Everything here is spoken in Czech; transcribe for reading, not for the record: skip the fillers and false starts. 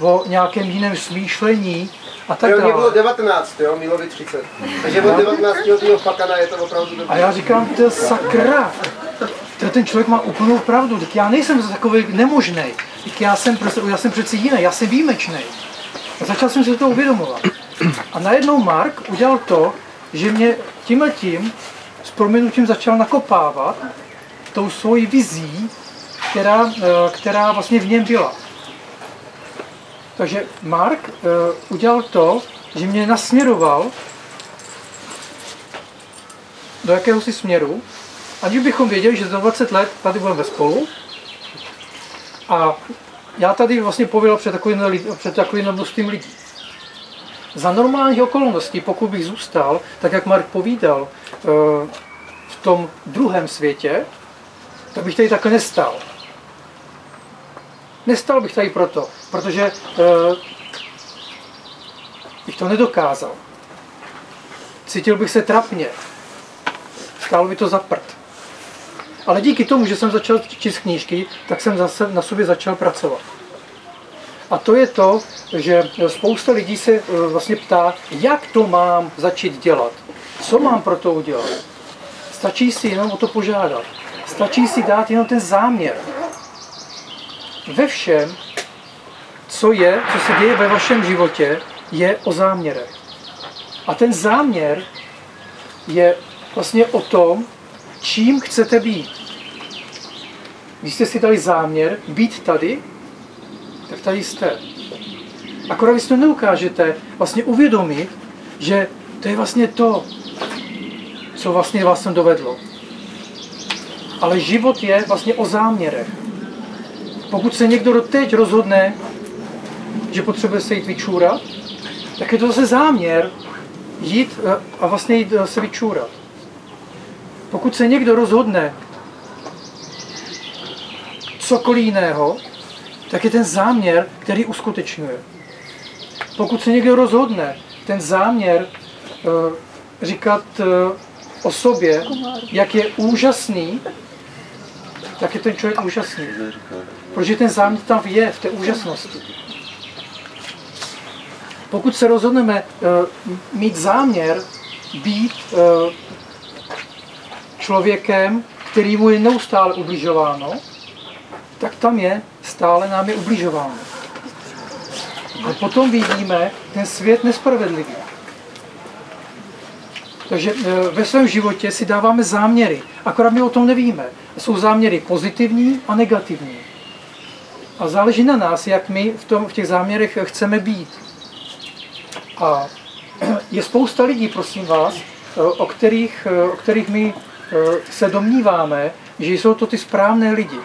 o nějakém jiném smýšlení a tak dále. Mě bylo 19, jo, Milovi 30. Takže od 19 letého fakana je to opravdu dobrý. A já říkám, to je sakra. Ten člověk má úplnou pravdu, tak já nejsem takový nemožný. Já jsem přeci jiný, já jsem výjimečný. A začal jsem si to uvědomovat. A najednou Mark udělal to, že mě tímhletím s prominutím začal nakopávat tou svojí vizí, která vlastně v něm byla. Takže Mark udělal to, že mě nasměroval do jakéhosi směru, aniž bychom věděli, že za 20 let tady budeme spolu. A já tady vlastně pověděl před takovým množstvím lidí. Za normálních okolností, pokud bych zůstal, tak jak Mark povídal, v tom druhém světě, tak bych tady takhle nestal. Nestal bych tady proto, protože bych to nedokázal. Cítil bych se trapně. Stálo by to za prd. Ale díky tomu, že jsem začal číst knížky, tak jsem zase na sobě začal pracovat. A to je to, že spousta lidí se vlastně ptá, jak to mám začít dělat. Co mám pro to udělat? Stačí si jenom o to požádat. Stačí si dát jenom ten záměr. Ve všem, co se děje ve vašem životě, je o záměrech. A ten záměr je vlastně o tom, čím chcete být. Když jste si dali záměr být tady, tak tady jste. Akorát vy si to neukážete vlastně uvědomit, že to je vlastně to, co vlastně vás sem dovedlo. Ale život je vlastně o záměrech. Pokud se někdo teď rozhodne, že potřebuje se jít vyčůrat, tak je to zase záměr jít a vlastně jít se vyčůrat. Pokud se někdo rozhodne cokoliv jiného, tak je ten záměr, který uskutečňuje. Pokud se někdo rozhodne ten záměr říkat o sobě, jak je úžasný, tak je ten člověk úžasný. Protože ten záměr tam je v té úžasnosti. Pokud se rozhodneme mít záměr být člověkem, kterýmu je neustále ubližováno, tak tam je, stále nám je ubližováno. A potom vidíme ten svět nespravedlivý. Takže ve svém životě si dáváme záměry, akorát my o tom nevíme. Jsou záměry pozitivní a negativní. A záleží na nás, jak my v těch záměrech chceme být. A je spousta lidí, prosím vás, o kterých my se domníváme, že jsou to ty správné lidi.